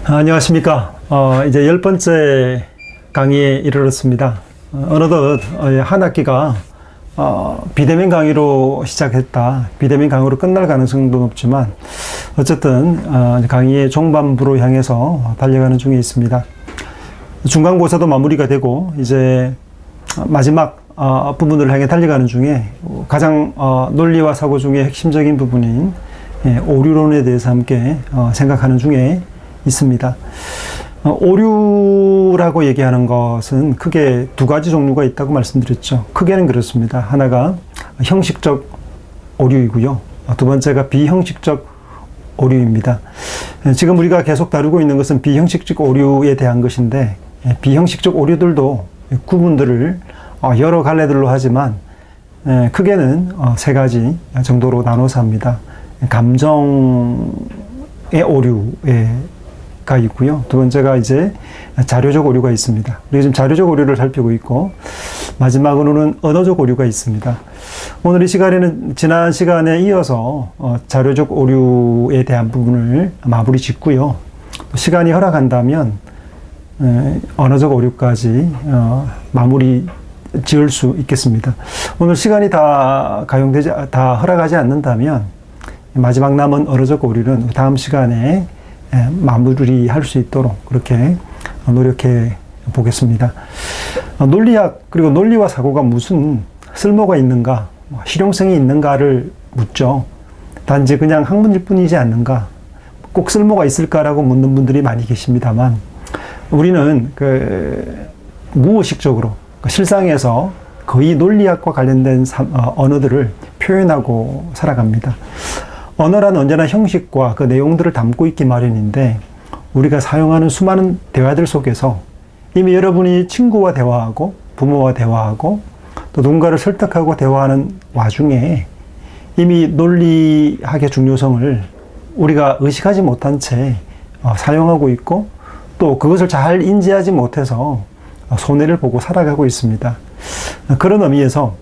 안녕하십니까. 이제 10번째 강의에 이르렀습니다. 어느덧 한 학기가 비대면 강의로 시작했다. 비대면 강의로 끝날 가능성도 높지만 어쨌든 강의의 종반부로 향해서 달려가는 중에 있습니다. 중간고사도 마무리가 되고 이제 마지막 부분을 향해 달려가는 중에 가장 논리와 사고 중에 핵심적인 부분인 오류론에 대해서 함께 생각하는 중에 있습니다. 오류라고 얘기하는 것은 크게 두 가지 종류가 있다고 말씀드렸죠. 크게는 그렇습니다. 하나가 형식적 오류이고요. 두 번째가 비형식적 오류입니다. 지금 우리가 계속 다루고 있는 것은 비형식적 오류에 대한 것인데, 비형식적 오류들도 구분들을 여러 갈래들로 하지만 크게는 세 가지 정도로 나눠서 합니다. 감정의 오류가 있고요. 두 번째가 이제 자료적 오류가 있습니다. 우리가 지금 자료적 오류를 살피고 있고, 마지막으로는 언어적 오류가 있습니다. 오늘 이 시간에는 지난 시간에 이어서 자료적 오류에 대한 부분을 마무리 짓고요. 시간이 허락한다면 언어적 오류까지 마무리 지을 수 있겠습니다. 오늘 시간이 다 허락하지 않는다면 마지막 남은 언어적 오류는 다음 시간에 마무리할 수 있도록 그렇게 노력해 보겠습니다. 논리학 그리고 논리와 사고가 무슨 쓸모가 있는가, 실용성이 있는가를 묻죠. 단지 그냥 학문일 뿐이지 않는가, 꼭 쓸모가 있을까라고 묻는 분들이 많이 계십니다만, 우리는 무의식적으로 실상에서 거의 논리학과 관련된 언어들을 표현하고 살아갑니다. 언어란 언제나 형식과 그 내용들을 담고 있기 마련인데, 우리가 사용하는 수많은 대화들 속에서 이미 여러분이 친구와 대화하고 부모와 대화하고 또 누군가를 설득하고 대화하는 와중에 이미 논리학의 중요성을 우리가 의식하지 못한 채 사용하고 있고, 또 그것을 잘 인지하지 못해서 손해를 보고 살아가고 있습니다. 그런 의미에서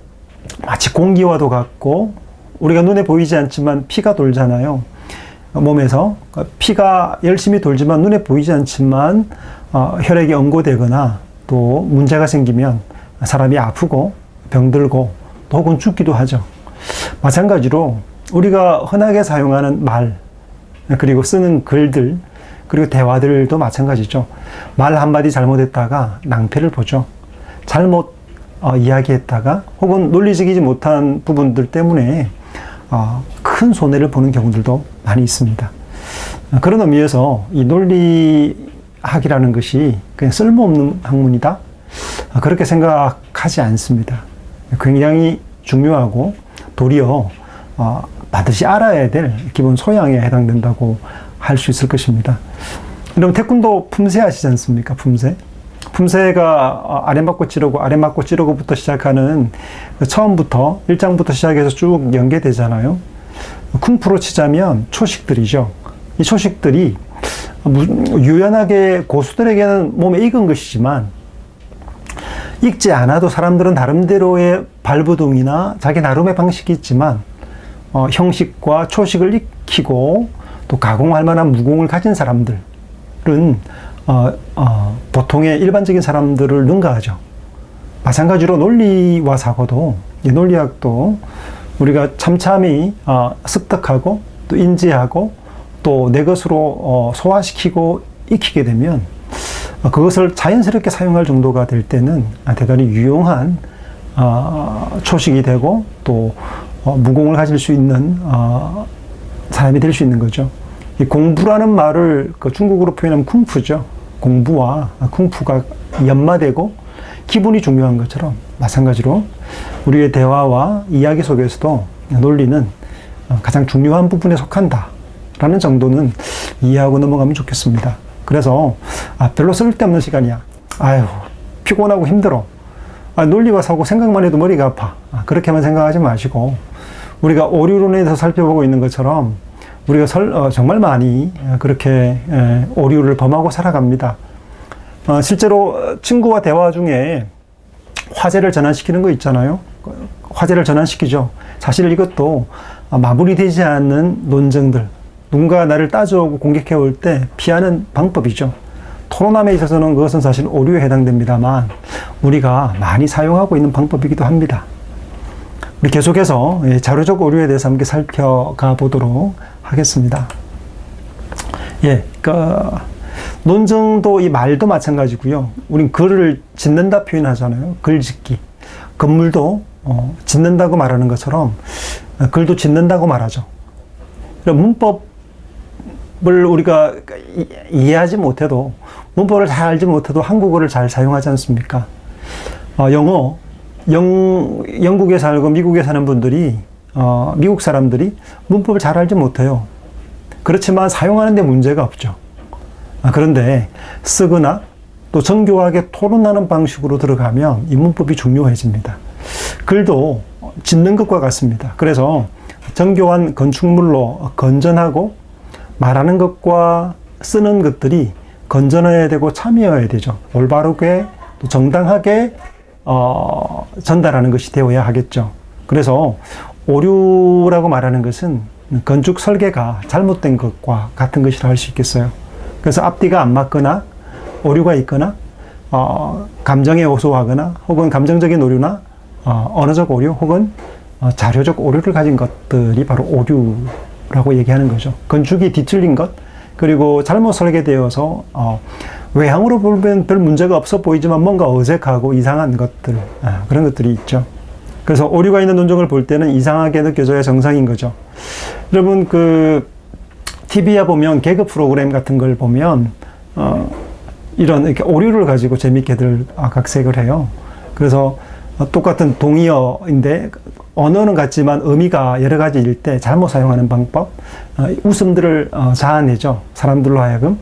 마치 공기와도 같고, 우리가 눈에 보이지 않지만 피가 돌잖아요. 몸에서 피가 열심히 돌지만 눈에 보이지 않지만 혈액이 응고되거나 또 문제가 생기면 사람이 아프고 병들고 또 혹은 죽기도 하죠. 마찬가지로 우리가 흔하게 사용하는 말, 그리고 쓰는 글들, 그리고 대화들도 마찬가지죠. 말 한마디 잘못했다가 낭패를 보죠. 잘못 이야기했다가 혹은 논리적이지 못한 부분들 때문에 큰 손해를 보는 경우들도 많이 있습니다. 그런 의미에서 이 논리학이라는 것이 그냥 쓸모없는 학문이다, 그렇게 생각하지 않습니다. 굉장히 중요하고 도리어 반드시 알아야 될 기본 소양에 해당된다고 할 수 있을 것입니다. 여러분, 태권도 품새 아시지 않습니까? 품새가 아랫맞고 찌르고 아랫맞고 찌르고부터 시작하는 처음부터 1장부터 시작해서 쭉 연계되잖아요. 쿵푸로 치자면 초식들이죠. 이 초식들이 유연하게 고수들에게는 몸에 익은 것이지만, 익지 않아도 사람들은 나름대로의 발부둥이나 자기 나름의 방식이 있지만 형식과 초식을 익히고 또 가공할 만한 무공을 가진 사람들은 보통의 일반적인 사람들을 능가하죠. 마찬가지로 논리와 사고도, 이 논리학도 우리가 참참히 습득하고 또 인지하고 또 내 것으로 소화시키고 익히게 되면 그것을 자연스럽게 사용할 정도가 될 때는 대단히 유용한 초식이 되고 또 무공을 가질 수 있는 사람이 될 수 있는 거죠. 이 공부라는 말을 중국어로 표현하면 쿵푸죠. 공부와 쿵푸가 연마되고 기분이 중요한 것처럼, 마찬가지로 우리의 대화와 이야기 속에서도 논리는 가장 중요한 부분에 속한다라는 정도는 이해하고 넘어가면 좋겠습니다. 그래서 별로 쓸데없는 시간이야, 아유 피곤하고 힘들어, 논리와 사고 생각만 해도 머리가 아파, 그렇게만 생각하지 마시고, 우리가 오류론에 대해서 살펴보고 있는 것처럼 우리가 정말 많이 그렇게 오류를 범하고 살아갑니다. 실제로 친구와 대화 중에 화제를 전환시키는 거 있잖아요. 화제를 전환시키죠. 사실 이것도 마무리되지 않는 논쟁들, 누군가 나를 따져오고 공격해 올 때 피하는 방법이죠. 토론함에 있어서는 그것은 사실 오류에 해당됩니다만 우리가 많이 사용하고 있는 방법이기도 합니다. 우리 계속해서 자료적 오류에 대해서 함께 살펴가 보도록 하겠습니다. 논증도 이 말도 마찬가지고요. 우린 글을 짓는다 표현하잖아요. 글 짓기. 건물도 짓는다고 말하는 것처럼 글도 짓는다고 말하죠. 문법을 우리가 이해하지 못해도, 문법을 잘 알지 못해도 한국어를 잘 사용하지 않습니까? 영국에 살고 미국에 사는 분들이, 미국 사람들이 문법을 잘 알지 못해요. 그렇지만 사용하는 데 문제가 없죠. 그런데 쓰거나 또 정교하게 토론하는 방식으로 들어가면 이 문법이 중요해집니다. 글도 짓는 것과 같습니다. 그래서 정교한 건축물로 건전하고 말하는 것과 쓰는 것들이 건전해야 되고 참여해야 되죠. 올바르게 또 정당하게 전달하는 것이 되어야 하겠죠. 그래서 오류라고 말하는 것은 건축 설계가 잘못된 것과 같은 것이라 할 수 있겠어요. 그래서 앞뒤가 안 맞거나 오류가 있거나 감정에 호소하거나 혹은 감정적인 오류나 언어적 오류 혹은 자료적 오류를 가진 것들이 바로 오류라고 얘기하는 거죠. 건축이 뒤틀린 것, 그리고 잘못 설계되어서 외향으로 보면 별 문제가 없어 보이지만 뭔가 어색하고 이상한 것들, 그런 것들이 있죠. 그래서 오류가 있는 논증을 볼 때는 이상하게 느껴져야 정상인 거죠. 여러분, TV에 보면 개그 프로그램 같은 걸 보면 이런 이렇게 오류를 가지고 재밌게들 각색을 해요. 그래서 똑같은 동의어인데 언어는 같지만 의미가 여러 가지일 때 잘못 사용하는 방법, 웃음들을 자아내죠. 사람들로 하여금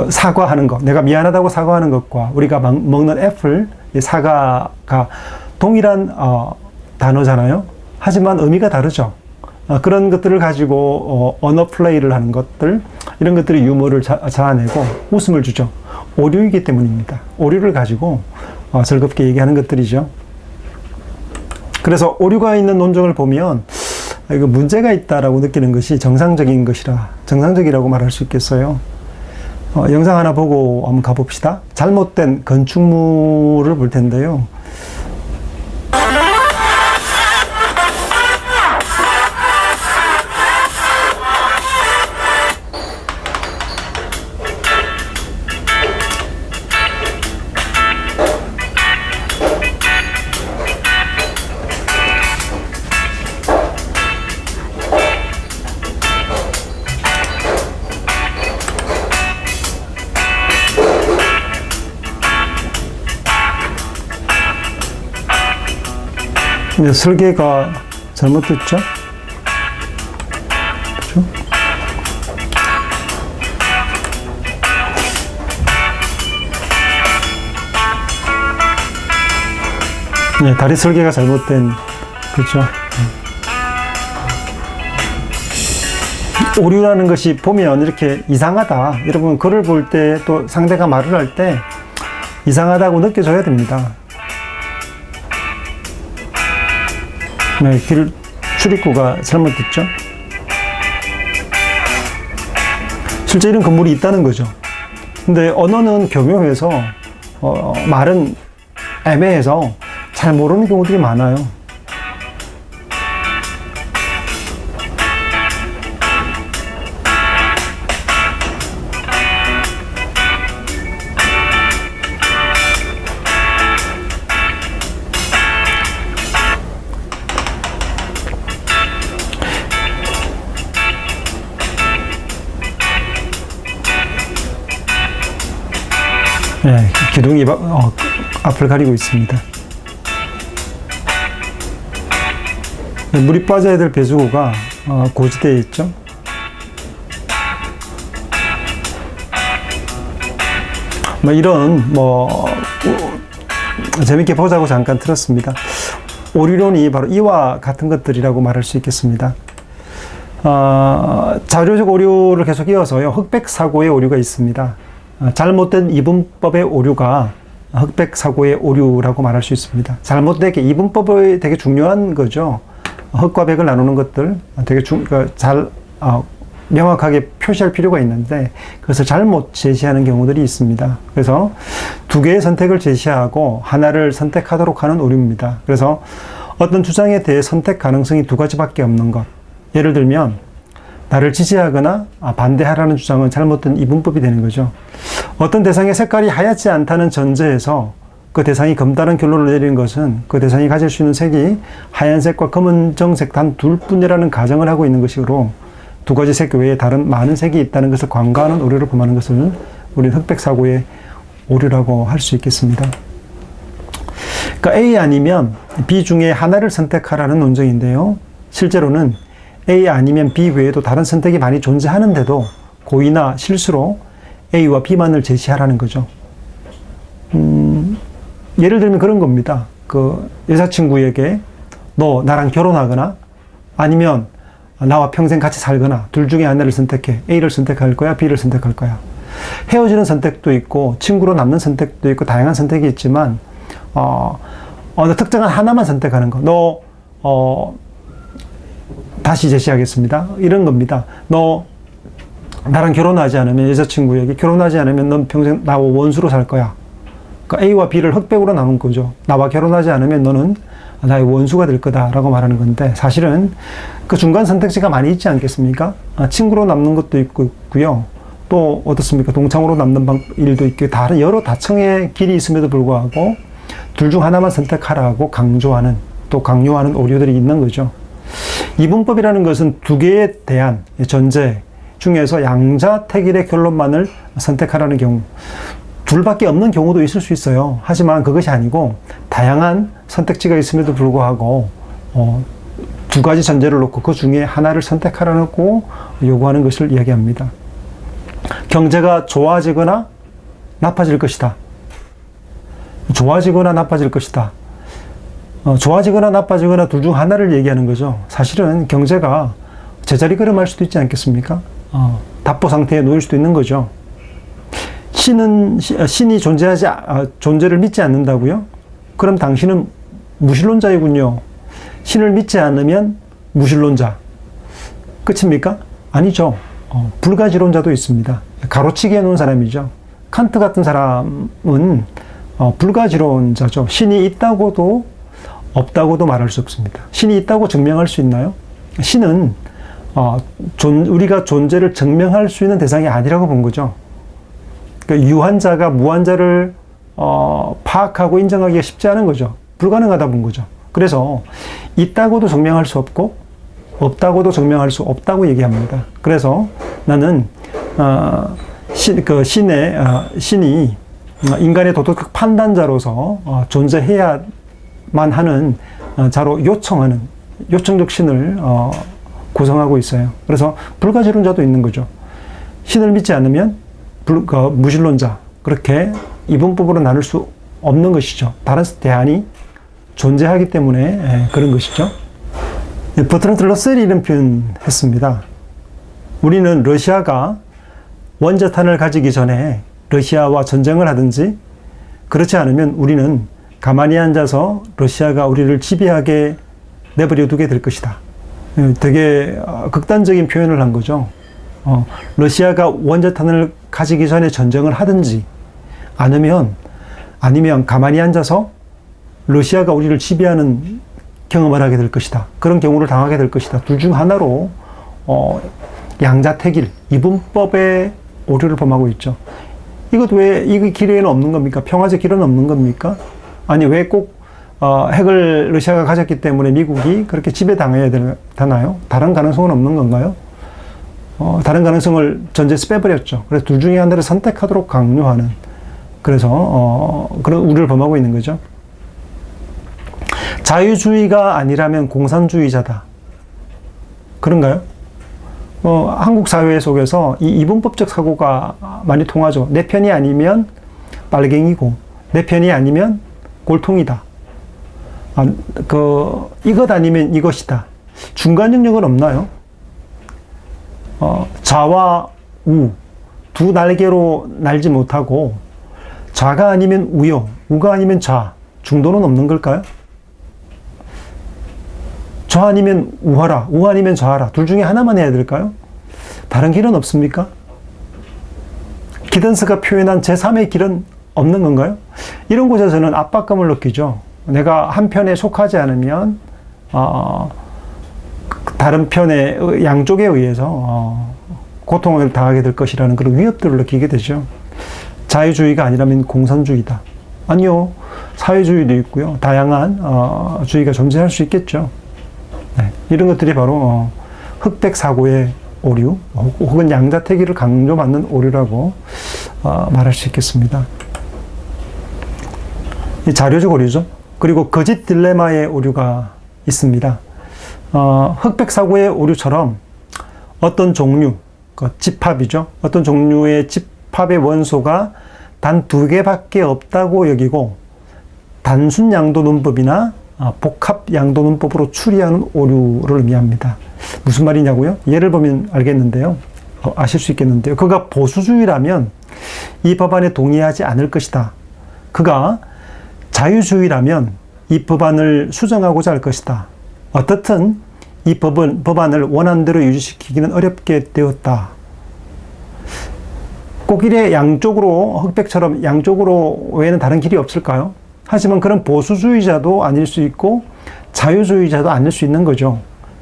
사과하는 것, 내가 미안하다고 사과하는 것과 우리가 먹는 애플, 사과가 동일한 단어잖아요. 하지만 의미가 다르죠. 그런 것들을 가지고 언어 플레이를 하는 것들, 이런 것들이 유머를 자아내고 웃음을 주죠. 오류이기 때문입니다. 오류를 가지고 즐겁게 얘기하는 것들이죠. 그래서 오류가 있는 논증을 보면 이거 문제가 있다라고 느끼는 것이 정상적이라고 말할 수 있겠어요. 영상 하나 보고 한번 가봅시다. 잘못된 건축물을 볼 텐데요. 설계가 잘못됐죠? 그렇죠? 네, 다리 설계가 잘못된, 그렇죠? 오류라는 것이 보면 이렇게 이상하다. 여러분, 글을 볼 때 또 상대가 말을 할 때 이상하다고 느껴져야 됩니다. 네, 길 출입구가 잘못됐죠. 실제 이런 건물이 있다는 거죠. 근데 언어는 교묘해서 말은 애매해서 잘 모르는 경우들이 많아요. 네, 기둥이 앞을 가리고 있습니다. 물이 빠져야 될 배수구가 고지대에 있죠. 이런 재밌게 보자고 잠깐 틀었습니다. 오류론이 바로 이와 같은 것들이라고 말할 수 있겠습니다. 자료적 오류를 계속 이어서요. 흑백 사고의 오류가 있습니다. 잘못된 이분법의 오류가 흑백 사고의 오류라고 말할 수 있습니다. 잘못된 이분법이 되게 중요한 거죠. 흑과 백을 나누는 것들 되게 잘 명확하게 표시할 필요가 있는데 그것을 잘못 제시하는 경우들이 있습니다. 그래서 두 개의 선택을 제시하고 하나를 선택하도록 하는 오류입니다. 그래서 어떤 주장에 대해 선택 가능성이 두 가지밖에 없는 것. 예를 들면 나를 지지하거나 반대하라는 주장은 잘못된 이분법이 되는 거죠. 어떤 대상의 색깔이 하얗지 않다는 전제에서 그 대상이 검다는 결론을 내리는 것은 그 대상이 가질 수 있는 색이 하얀색과 검은정색 단 둘뿐이라는 가정을 하고 있는 것이므로 두 가지 색 외에 다른 많은 색이 있다는 것을 관과하는 오류를 범하는 것을 우리는 흑백사고의 오류라고 할 수 있겠습니다. 그러니까 A 아니면 B 중에 하나를 선택하라는 논쟁인데요. 실제로는 A 아니면 B 외에도 다른 선택이 많이 존재하는데도 고의나 실수로 A와 B만을 제시하라는 거죠. 예를 들면 그런 겁니다. 그 여자친구에게 너 나랑 결혼하거나 아니면 나와 평생 같이 살거나 둘 중에 하나를 선택해. A를 선택할 거야, B를 선택할 거야. 헤어지는 선택도 있고 친구로 남는 선택도 있고 다양한 선택이 있지만 어느 특정한 하나만 선택하는 거. 너 다시 제시하겠습니다. 이런 겁니다. 너 나랑 결혼하지 않으면 여자친구에게 결혼하지 않으면 넌 평생 나와 원수로 살 거야. 그러니까 A와 B를 흑백으로 나눈 거죠. 나와 결혼하지 않으면 너는 나의 원수가 될 거다라고 말하는 건데 사실은 그 중간 선택지가 많이 있지 않겠습니까? 친구로 남는 것도 있고요. 또 어떻습니까? 동창으로 남는 일도 있고 다른 여러 다층의 길이 있음에도 불구하고 둘 중 하나만 선택하라고 강조하는 또 강요하는 오류들이 있는 거죠. 이분법이라는 것은 두 개에 대한 전제 중에서 양자택일의 결론만을 선택하라는 경우 둘밖에 없는 경우도 있을 수 있어요. 하지만 그것이 아니고 다양한 선택지가 있음에도 불구하고 두 가지 전제를 놓고 그 중에 하나를 선택하라고 요구하는 것을 이야기합니다. 경제가 좋아지거나 나빠질 것이다. 좋아지거나 나빠질 것이다. 좋아지거나 나빠지거나 둘 중 하나를 얘기하는 거죠. 사실은 경제가 제자리 걸음할 수도 있지 않겠습니까? 답보 상태에 놓일 수도 있는 거죠. 신이 존재를 믿지 않는다고요? 그럼 당신은 무신론자이군요. 신을 믿지 않으면 무신론자. 끝입니까? 아니죠. 불가지론자도 있습니다. 가로치기 해놓은 사람이죠. 칸트 같은 사람은 불가지론자죠. 신이 있다고도 없다고도 말할 수 없습니다. 신이 있다고 증명할 수 있나요? 신은 우리가 존재를 증명할 수 있는 대상이 아니라고 본 거죠. 그러니까 유한자가 무한자를 파악하고 인정하기가 쉽지 않은 거죠. 불가능하다 본 거죠. 그래서 있다고도 증명할 수 없고 없다고도 증명할 수 없다고 얘기합니다. 그래서 나는 신이 인간의 도덕적 판단자로서 존재해야만 하는 자로 요청적 신을 구성하고 있어요. 그래서 불가지론자도 있는 거죠. 신을 믿지 않으면 무신론자, 그렇게 이분법으로 나눌 수 없는 것이죠. 다른 대안이 존재하기 때문에 그런 것이죠. 버트란드 러셀이 이런 표현 했습니다. 우리는 러시아가 원자탄을 가지기 전에 러시아와 전쟁을 하든지 그렇지 않으면 우리는 가만히 앉아서 러시아가 우리를 지배하게 내버려 두게 될 것이다. 되게 극단적인 표현을 한 거죠. 러시아가 원자탄을 가지기 전에 전쟁을 하든지 아니면 가만히 앉아서 러시아가 우리를 지배하는 경험을 하게 될 것이다. 그런 경우를 당하게 될 것이다. 둘 중 하나로 양자택일, 이분법의 오류를 범하고 있죠. 이것 왜 이 길에는 없는 겁니까? 평화적 길은 없는 겁니까? 아니 왜 꼭 핵을 러시아가 가졌기 때문에 미국이 그렇게 지배당해야 되나요? 다른 가능성은 없는 건가요? 다른 가능성을 전제에서 빼버렸죠. 그래서 둘 중에 하나를 선택하도록 강요하는, 그래서 그런 우려를 범하고 있는 거죠. 자유주의가 아니라면 공산주의자다. 그런가요? 한국 사회 속에서 이 이분법적 사고가 많이 통하죠. 내 편이 아니면 빨갱이고, 내 편이 아니면 골통이다. 이것 아니면 이것이다. 중간 영역은 없나요? 좌와 우, 두 날개로 날지 못하고, 좌가 아니면 우요, 우가 아니면 좌, 중도는 없는 걸까요? 좌 아니면 우하라, 우 아니면 좌하라, 둘 중에 하나만 해야 될까요? 다른 길은 없습니까? 기든스가 표현한 제3의 길은 없는 건가요? 이런 곳에서는 압박감을 느끼죠. 내가 한 편에 속하지 않으면 다른 편의 양쪽에 의해서 고통을 당하게 될 것이라는 그런 위협들을 느끼게 되죠. 자유주의가 아니라면 공산주의다. 아니요. 사회주의도 있고요. 다양한 주의가 존재할 수 있겠죠. 네, 이런 것들이 바로 흑백 사고의 오류 혹은 양자택일을 강조받는 오류라고 말할 수 있겠습니다. 이 자료적 오류죠. 그리고 거짓 딜레마의 오류가 있습니다. 흑백 사고의 오류처럼 어떤 종류, 집합이죠. 어떤 종류의 집합의 원소가 단 2개밖에 없다고 여기고 단순 양도 논법이나 복합 양도 논법으로 추리하는 오류를 의미합니다. 무슨 말이냐고요? 예를 보면 알겠는데요. 아실 수 있겠는데요. 그가 보수주의라면 이 법안에 동의하지 않을 것이다. 그가 자유주의라면 이 법안을 수정하고자 할 것이다. 어떻든 이 법안을 원안대로 유지시키기는 어렵게 되었다. 꼭 이래 양쪽으로, 흑백처럼 양쪽으로 외에는 다른 길이 없을까요? 하지만 그런 보수주의자도 아닐 수 있고 자유주의자도 아닐 수 있는 거죠.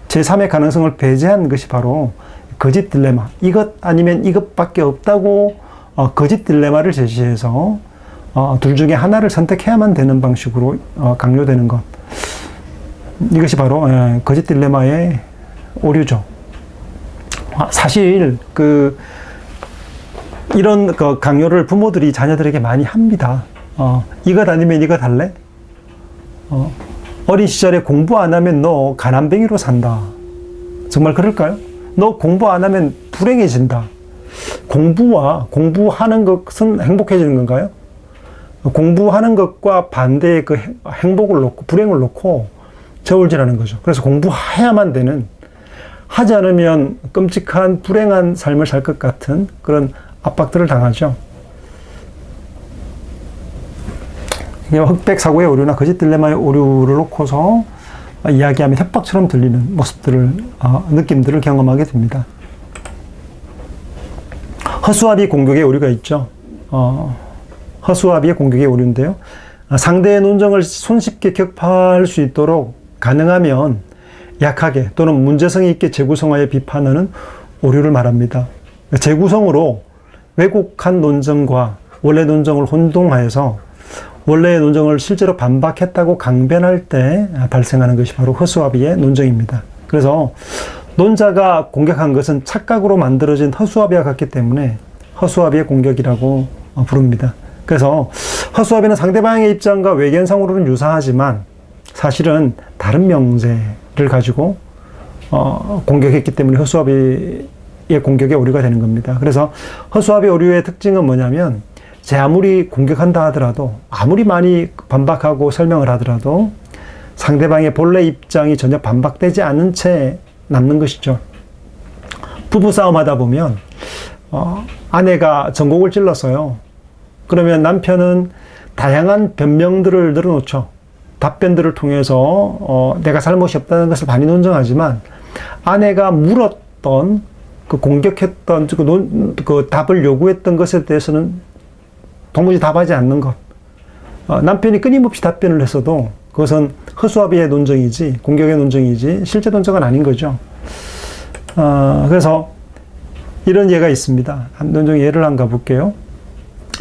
제3의 가능성을 배제한 것이 바로 거짓 딜레마. 이것 아니면 이것밖에 없다고 거짓 딜레마를 제시해서 둘 중에 하나를 선택해야만 되는 방식으로 강요되는 것. 이것이 바로 거짓 딜레마의 오류죠. 사실 이런 강요를 부모들이 자녀들에게 많이 합니다. 이것 아니면 이것 할래? 어린 시절에 공부 안 하면 너 가난뱅이로 산다. 정말 그럴까요? 너 공부 안 하면 불행해진다. 공부하는 것은 행복해지는 건가요? 공부하는 것과 반대의 그 행복을 놓고, 불행을 놓고 저울질하는 거죠. 그래서 공부해야만 되는, 하지 않으면 끔찍한 불행한 삶을 살 것 같은 그런 압박들을 당하죠. 흑백 사고의 오류나 거짓 딜레마의 오류를 놓고서 이야기하면 협박처럼 들리는 모습들을, 느낌들을 경험하게 됩니다. 허수아비 공격의 오류가 있죠. 허수아비의 공격의 오류인데요. 상대의 논정을 손쉽게 격파할 수 있도록 가능하면 약하게 또는 문제성이 있게 재구성하여 비판하는 오류를 말합니다. 재구성으로 왜곡한 논정과 원래 논정을 혼동하여서 원래의 논정을 실제로 반박했다고 강변할 때 발생하는 것이 바로 허수아비의 논정입니다. 그래서 논자가 공격한 것은 착각으로 만들어진 허수아비와 같기 때문에 허수아비의 공격이라고 부릅니다. 그래서 허수아비는 상대방의 입장과 외견상으로는 유사하지만 사실은 다른 명제를 가지고 공격했기 때문에 허수아비의 공격의 오류가 되는 겁니다. 그래서 허수아비 오류의 특징은 뭐냐면 제 아무리 공격한다 하더라도 아무리 많이 반박하고 설명을 하더라도 상대방의 본래 입장이 전혀 반박되지 않은 채 남는 것이죠. 부부싸움 하다 보면 아내가 전곡을 찔렀어요. 그러면 남편은 다양한 변명들을 늘어놓죠. 답변들을 통해서 내가 잘못이 없다는 것을 많이 논정하지만 아내가 물었던 그 공격했던 그 답을 요구했던 것에 대해서는 도무지 답하지 않는 것. 남편이 끊임없이 답변을 했어도 그것은 허수아비의 논정이지 공격의 논정이지 실제 논정은 아닌 거죠. 그래서 이런 예가 있습니다. 논정 예를 한번 가볼게요.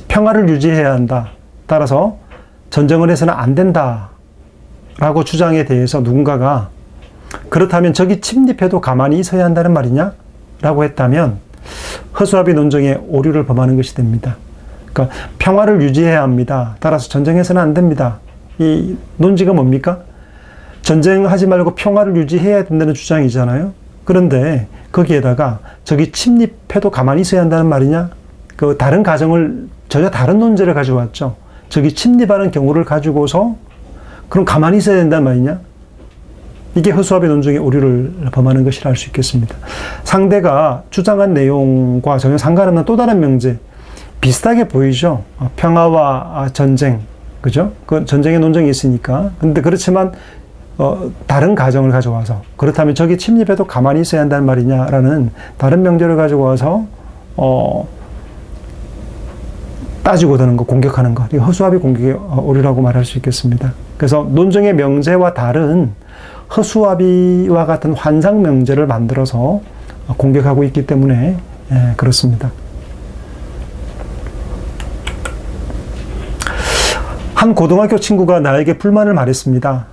평화를 유지해야 한다. 따라서 전쟁을 해서는 안 된다. 라고 주장에 대해서 누군가가 그렇다면 저기 침입해도 가만히 있어야 한다는 말이냐? 라고 했다면 허수아비 논정의 오류를 범하는 것이 됩니다. 그러니까 평화를 유지해야 합니다. 따라서 전쟁해서는 안 됩니다. 이 논지가 뭡니까? 전쟁하지 말고 평화를 유지해야 된다는 주장이잖아요. 그런데 거기에다가 저기 침입해도 가만히 있어야 한다는 말이냐? 그 다른 가정을 전혀 다른 논제를 가지고 왔죠. 저기 침입하는 경우를 가지고서 그럼 가만히 있어야 된다는 말이냐? 이게 허수아비 논정의 오류를 범하는 것이라 할 수 있겠습니다. 상대가 주장한 내용과 전혀 상관없는 또 다른 명제, 비슷하게 보이죠. 평화와 전쟁, 그죠? 그 전쟁의 논정이 있으니까. 근데 그렇지만 다른 가정을 가져와서, 그렇다면 저기 침입해도 가만히 있어야 한다는 말이냐라는 다른 명제를 가지고 와서 따지고 드는 것, 공격하는 것, 이거 허수아비 공격의 오류라고 말할 수 있겠습니다. 그래서 논증의 명제와 다른 허수아비와 같은 환상 명제를 만들어서 공격하고 있기 때문에 그렇습니다. 한 고등학교 친구가 나에게 불만을 말했습니다.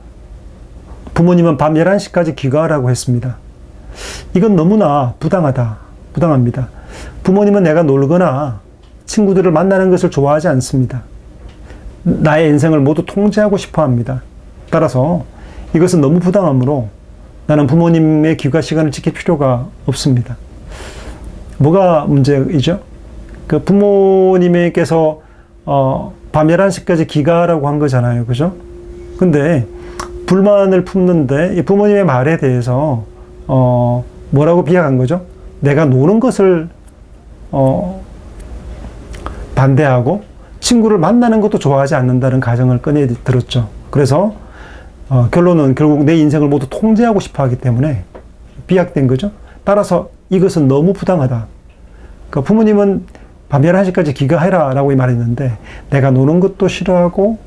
부모님은 밤 11시까지 귀가하라고 했습니다. 이건 너무나 부당합니다. 부모님은 내가 놀거나 친구들을 만나는 것을 좋아하지 않습니다. 나의 인생을 모두 통제하고 싶어 합니다. 따라서 이것은 너무 부당하므로 나는 부모님의 귀가 시간을 지킬 필요가 없습니다. 뭐가 문제이죠? 그 부모님께서 밤 11시까지 귀가하라고 한 거잖아요. 그죠? 근데 불만을 품는데 부모님의 말에 대해서 뭐라고 비약한 거죠? 내가 노는 것을 반대하고 친구를 만나는 것도 좋아하지 않는다는 가정을 꺼내 들었죠. 그래서 결론은 결국 내 인생을 모두 통제하고 싶어 하기 때문에 비약된 거죠. 따라서 이것은 너무 부당하다. 그러니까 부모님은 밤 11시까지 귀가해라 라고 말했는데 내가 노는 것도 싫어하고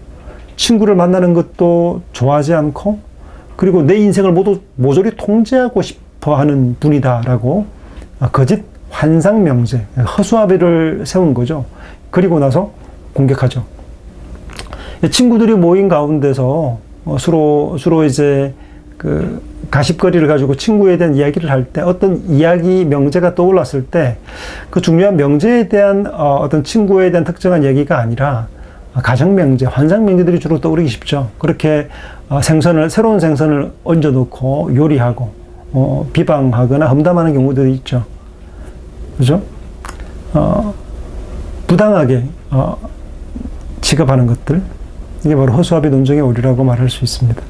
친구를 만나는 것도 좋아하지 않고 그리고 내 인생을 모두 모조리 통제하고 싶어 하는 분이다 라고 거짓 환상 명제, 허수아비를 세운 거죠. 그리고 나서 공격하죠. 친구들이 모인 가운데서 주로 이제 그 가십거리를 가지고 친구에 대한 이야기를 할 때 어떤 이야기 명제가 떠올랐을 때 그 중요한 명제에 대한 어떤 친구에 대한 특정한 얘기가 아니라 가정 명제, 환상 명제들이 주로 떠오르기 쉽죠. 그렇게 새로운 생선을 얹어 놓고 요리하고 비방하거나 험담하는 경우들이 있죠. 그죠? 부당하게 취급하는 것들, 이게 바로 허수아비 논증의 오류라고 말할 수 있습니다.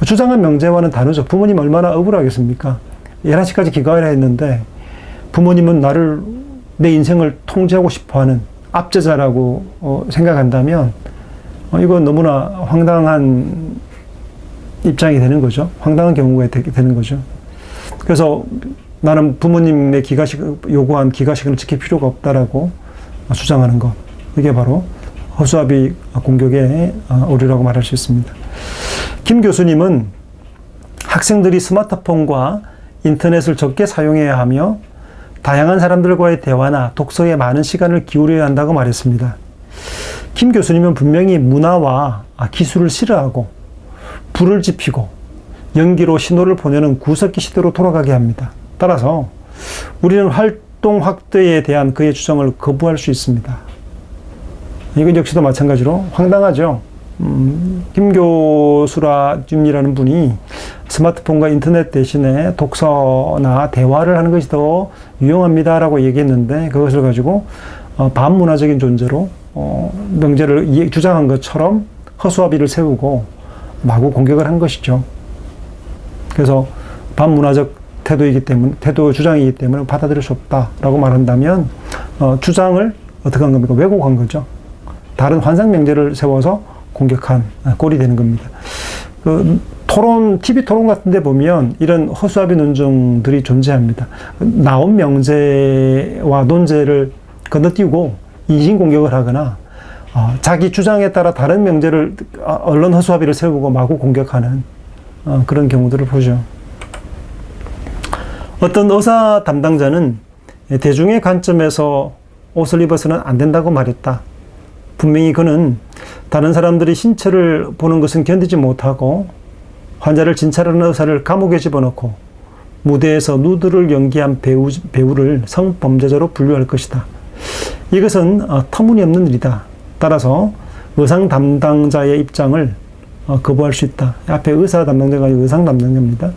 주장한 명제와는 다르죠. 부모님 얼마나 억울하겠습니까? 11시까지 귀가하라 했는데 부모님은 내 인생을 통제하고 싶어하는 압제자라고 생각한다면 이건 너무나 황당한 입장이 되는 거죠. 황당한 경우가 되는 거죠. 그래서 나는 부모님의 요구한 귀가시간을 지킬 필요가 없다라고 주장하는 것, 이게 바로 허수아비 공격의 오류라고 말할 수 있습니다. 김 교수님은 학생들이 스마트폰과 인터넷을 적게 사용해야 하며 다양한 사람들과의 대화나 독서에 많은 시간을 기울여야 한다고 말했습니다. 김 교수님은 분명히 문화와 기술을 싫어하고 불을 지피고 연기로 신호를 보내는 구석기 시대로 돌아가게 합니다. 따라서 우리는 활동 확대에 대한 그의 주장을 거부할 수 있습니다. 이건 역시도 마찬가지로 황당하죠. 김 교수님이라는 분이 스마트폰과 인터넷 대신에 독서나 대화를 하는 것이 더 유용합니다라고 얘기했는데 그것을 가지고 반문화적인 존재로 명제를 주장한 것처럼 허수아비를 세우고 마구 공격을 한 것이죠. 그래서 반문화적 주장이기 때문에 받아들일 수 없다라고 말한다면 주장을 어떻게 한 겁니까? 왜곡한 거죠. 다른 환상 명제를 세워서 공격한 꼴이 되는 겁니다. TV 토론 같은 데 보면 이런 허수아비 논증들이 존재합니다. 나온 명제와 논제를 건너뛰고 인신공격을 하거나 자기 주장에 따라 다른 명제를 언론 허수아비를 세우고 마구 공격하는 그런 경우들을 보죠. 어떤 의사 담당자는 대중의 관점에서 옷을 입어서는 안 된다고 말했다. 분명히 그는 다른 사람들이 신체를 보는 것은 견디지 못하고 환자를 진찰하는 의사를 감옥에 집어넣고 무대에서 누드를 연기한 배우를 성범죄자로 분류할 것이다. 이것은 터무니없는 일이다. 따라서 의상 담당자의 입장을 거부할 수 있다. 앞에 의사 담당자가 아니고 의상 담당자입니다.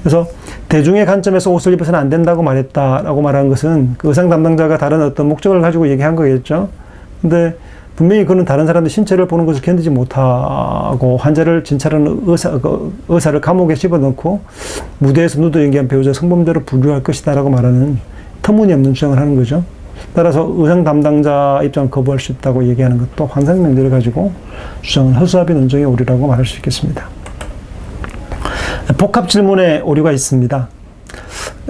그래서 대중의 관점에서 옷을 입어서는 안 된다고 말했다라고 말한 것은 그 의상 담당자가 다른 어떤 목적을 가지고 얘기한 거겠죠. 근데 분명히 그는 다른 사람들 신체를 보는 것을 견디지 못하고 환자를 진찰하는 의사를 감옥에 집어넣고 무대에서 누드 연기한 배우자 성범죄로 분류할 것이다 라고 말하는 터무니없는 주장을 하는 거죠. 따라서 의상 담당자 입장을 거부할 수 있다고 얘기하는 것도 환상 명제를 가지고 주장은 허수아비 논증의 오류라고 말할 수 있겠습니다. 복합 질문에 오류가 있습니다.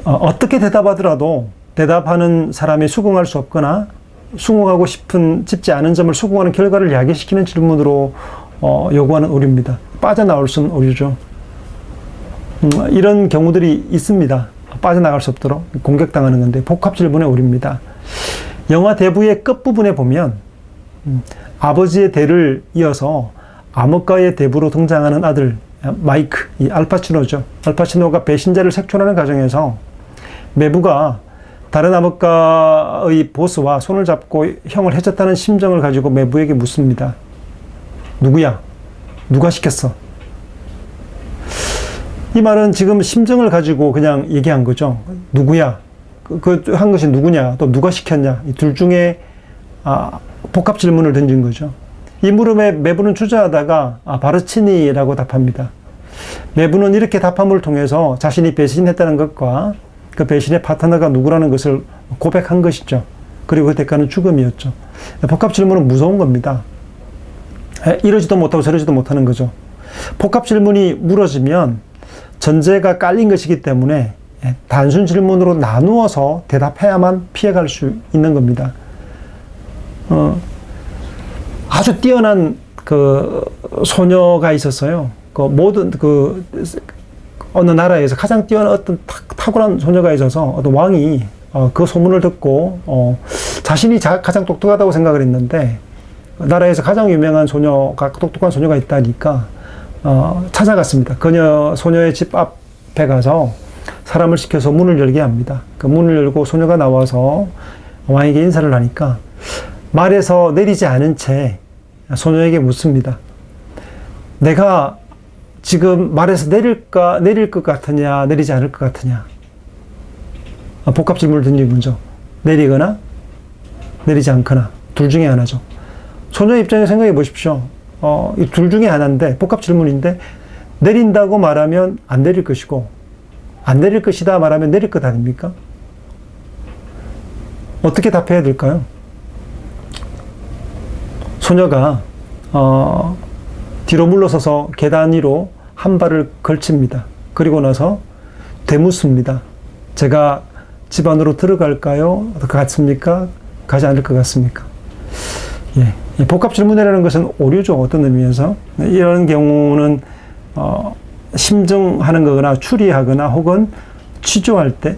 어떻게 대답하더라도 대답하는 사람이 수긍할 수 없거나 수긍하고 싶지 않은 점을 수긍하는 결과를 야기시키는 질문으로 요구하는 오류입니다. 빠져나올 수 없는 오류죠. 이런 경우들이 있습니다. 빠져나갈 수 없도록 공격당하는 건데 복합 질문의 오류입니다. 영화 대부의 끝부분에 보면 아버지의 대를 이어서 암흑가의 대부로 등장하는 아들 마이크, 이 알파치노죠. 알파치노가 배신자를 색출하는 과정에서 매부가 다른 암흑가의 보스와 손을 잡고 형을 해쳤다는 심정을 가지고 매부에게 묻습니다. 누구야? 누가 시켰어? 이 말은 지금 심정을 가지고 그냥 얘기한 거죠. 누구야? 한 것이 누구냐? 또 누가 시켰냐? 이 둘 중에 복합 질문을 던진 거죠. 이 물음에 매부는 주저하다가 바르치니라고 답합니다. 매부는 이렇게 답함을 통해서 자신이 배신했다는 것과 그 배신의 파트너가 누구라는 것을 고백한 것이죠. 그리고 그 대가는 죽음이었죠. 복합 질문은 무서운 겁니다. 이러지도 못하고 저러지도 못하는 거죠. 복합 질문이 물어지면 전제가 깔린 것이기 때문에 단순 질문으로 나누어서 대답해야만 피해갈 수 있는 겁니다. 아주 뛰어난 그 소녀가 있었어요. 어느 나라에서 가장 뛰어난 어떤 탁월한 소녀가 있어서 어떤 왕이 그 소문을 듣고 자신이 가장 똑똑하다고 생각을 했는데 나라에서 가장 유명한 똑똑한 소녀가 있다니까 찾아갔습니다. 소녀의 집 앞에 가서 사람을 시켜서 문을 열게 합니다. 그 문을 열고 소녀가 나와서 왕에게 인사를 하니까 말에서 내리지 않은 채 소녀에게 묻습니다. 내가 지금 말에서 내릴 것 같으냐, 내리지 않을 것 같으냐. 복합 질문을 던진 거죠. 내리거나, 내리지 않거나. 둘 중에 하나죠. 소녀 입장에 생각해 보십시오. 이 둘 중에 하나인데, 복합 질문인데, 내린다고 말하면 안 내릴 것이고, 안 내릴 것이다 말하면 내릴 것 아닙니까? 어떻게 답해야 될까요? 소녀가, 뒤로 물러서서 계단 위로 한 발을 걸칩니다. 그리고 나서 되묻습니다. 제가 집 안으로 들어갈까요? 같습니까? 가지 않을 것 같습니까? 예. 복합 질문이라는 것은 오류죠. 어떤 의미에서. 이런 경우는, 심증하는 거거나 추리하거나 혹은 취조할 때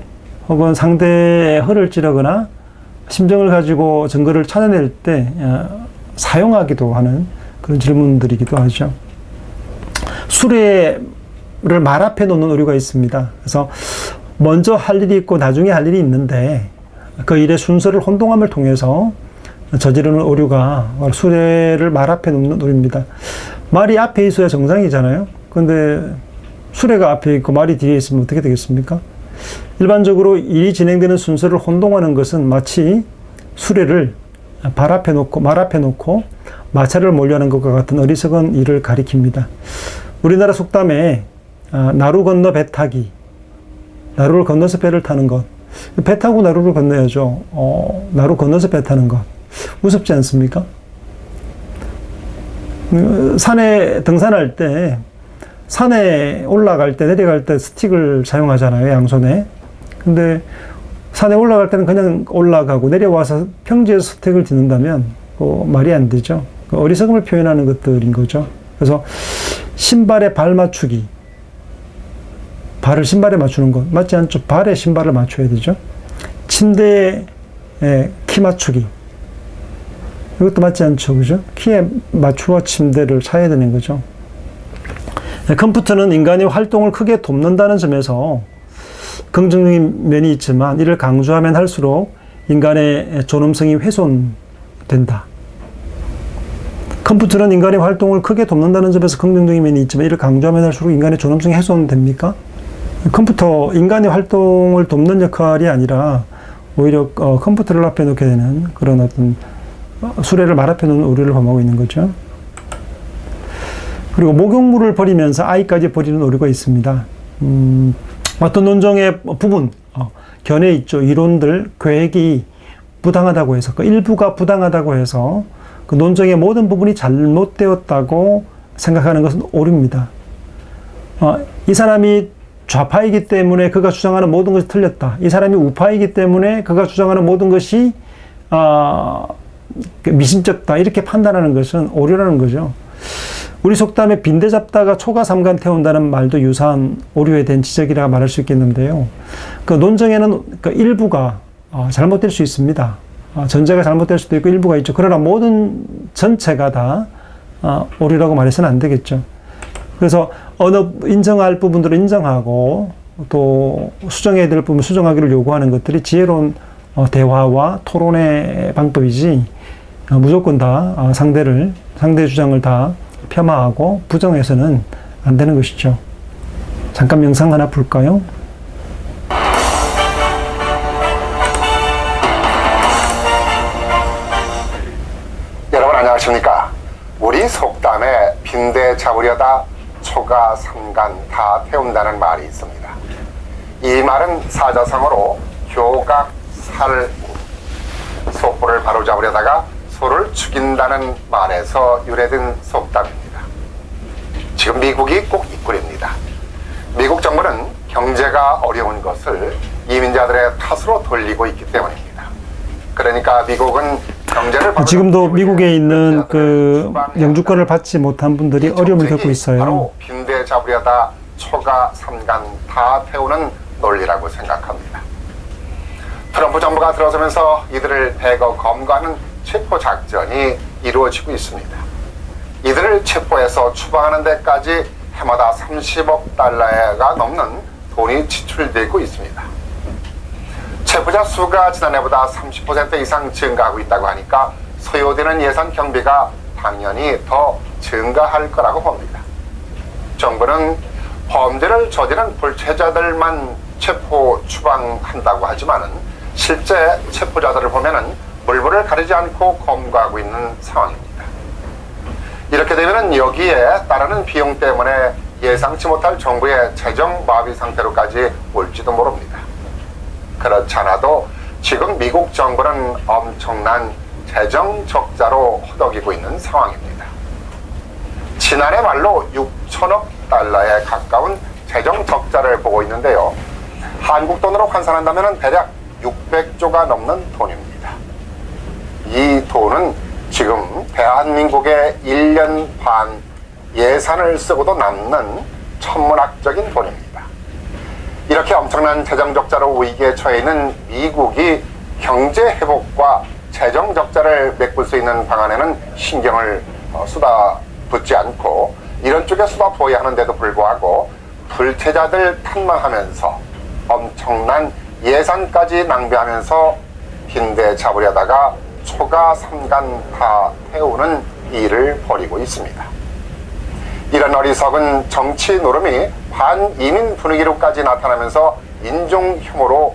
혹은 상대의 허를 찌르거나 심정을 가지고 증거를 찾아낼 때 사용하기도 하는 그런 질문들이기도 하죠. 수레를 말 앞에 놓는 오류가 있습니다. 그래서 먼저 할 일이 있고 나중에 할 일이 있는데 그 일의 순서를 혼동함을 통해서 저지르는 오류가 수레를 말 앞에 놓는 오류입니다. 말이 앞에 있어야 정상이잖아요. 그런데 수레가 앞에 있고 말이 뒤에 있으면 어떻게 되겠습니까? 일반적으로 일이 진행되는 순서를 혼동하는 것은 마치 수레를 말 앞에 놓고 마차를 몰려하는 것과 같은 어리석은 일을 가리킵니다. 우리나라 속담에 나루 건너 배 타기, 나루를 건너서 배를 타는 것, 배 타고 나루를 건너야죠. 나루 건너서 배 타는 것 우습지 않습니까? 산에 등산할 때 산에 올라갈 때 내려갈 때 스틱을 사용하잖아요, 양손에. 근데 산에 올라갈 때는 그냥 올라가고 내려와서 평지에서 스틱을 딛는다면 말이 안 되죠. 어리석음을 표현하는 것들인 거죠. 그래서 신발에 발 맞추기, 발을 신발에 맞추는 것 맞지 않죠. 발에 신발을 맞춰야 되죠. 침대에 키 맞추기, 이것도 맞지 않죠. 그죠? 키에 맞추어 침대를 차야 되는 거죠. 컴퓨터는 인간의 활동을 크게 돕는다는 점에서 긍정적인 면이 있지만 이를 강조하면 할수록 인간의 존엄성이 훼손된다. 컴퓨터는 인간의 활동을 크게 돕는다는 점에서 긍정적인 면이 있지만 이를 강조하면 할수록 인간의 존엄성이 훼손됩니까? 컴퓨터, 인간의 활동을 돕는 역할이 아니라 오히려 컴퓨터를 앞에 놓게 되는 그런 어떤 수레를 말 앞에 놓는 오류를 범하고 있는 거죠. 그리고 목욕물을 버리면서 아이까지 버리는 오류가 있습니다. 어떤 논정의 부분, 견해 있죠. 이론들, 계획이 부당하다고 해서, 그 일부가 부당하다고 해서 그 논정의 모든 부분이 잘못되었다고 생각하는 것은 오류입니다. 이 사람이 좌파이기 때문에 그가 주장하는 모든 것이 틀렸다. 이 사람이 우파이기 때문에 그가 주장하는 모든 것이 미심쩍다. 이렇게 판단하는 것은 오류라는 거죠. 우리 속담에 빈대 잡다가 초가 삼간 태운다는 말도 유사한 오류에 대한 지적이라 말할 수 있겠는데요. 그 논정에는 그 일부가 잘못될 수 있습니다. 전제가 잘못될 수도 있고 일부가 있죠. 그러나 모든 전체가 다 오류라고 말해서는 안 되겠죠. 그래서 어느 인정할 부분들을 인정하고 또 수정해야 될 부분 수정하기를 요구하는 것들이 지혜로운 대화와 토론의 방법이지 무조건 다 상대 주장을 다 폄하하고 부정해서는 안 되는 것이죠. 잠깐 영상 하나 볼까요? 여러분 안녕하십니까? 우리 속담에 빈대 잡으려다 초가 삼간 다 태운다는 말이 있습니다. 이 말은 사자성어로 교각살우, 속보를 바로잡으려다가 소를 죽인다는 말에서 유래된 속담입니다. 지금 미국이 꼭 이꼴입니다. 미국 정부는 경제가 어려운 것을 이민자들의 탓으로 돌리고 있기 때문입니다. 그러니까 미국은 경제를 지금도 미국에 있는 그 영주권을 받지 못한 분들이 어려움을 겪고 있어요. 바로 빈대 잡으려다 초가 삼간 다 태우는 논리라고 생각합니다. 트럼프 정부가 들어서면서 이들을 대거 검거하는 체포 작전이 이루어지고 있습니다. 이들을 체포해서 추방하는 데까지 해마다 30억 달러가 넘는 돈이 지출되고 있습니다. 체포자 수가 지난해보다 30% 이상 증가하고 있다고 하니까 소요되는 예산 경비가 당연히 더 증가할 거라고 봅니다. 정부는 범죄를 저지른 불체자들만 체포 추방한다고 하지만은 실제 체포자들을 보면은 물불을 가리지 않고 검거하고 있는 상황입니다. 이렇게 되면은 여기에 따르는 비용 때문에 예상치 못할 정부의 재정 마비 상태로까지 올지도 모릅니다. 그렇지 않아도 지금 미국 정부는 엄청난 재정 적자로 허덕이고 있는 상황입니다. 지난해 말로 6천억 달러에 가까운 재정 적자를 보고 있는데요. 한국 돈으로 환산한다면 대략 600조가 넘는 돈입니다. 이 돈은 지금 대한민국의 1년 반 예산을 쓰고도 남는 천문학적인 돈입니다. 이렇게 엄청난 재정 적자로 위기에 처해 있는 미국이 경제 회복과 재정 적자를 메꿀 수 있는 방안에는 신경을 쏟아붓지 않고 이런 쪽에 쏟아부어야 하는데도 불구하고 불체자들 탓만하면서 엄청난 예산까지 낭비하면서 빈대 잡으려다가 초가 삼간 다 태우는 일을 벌이고 있습니다. 이런 어리석은 정치 노름이 반이민 분위기로까지 나타나면서 인종혐오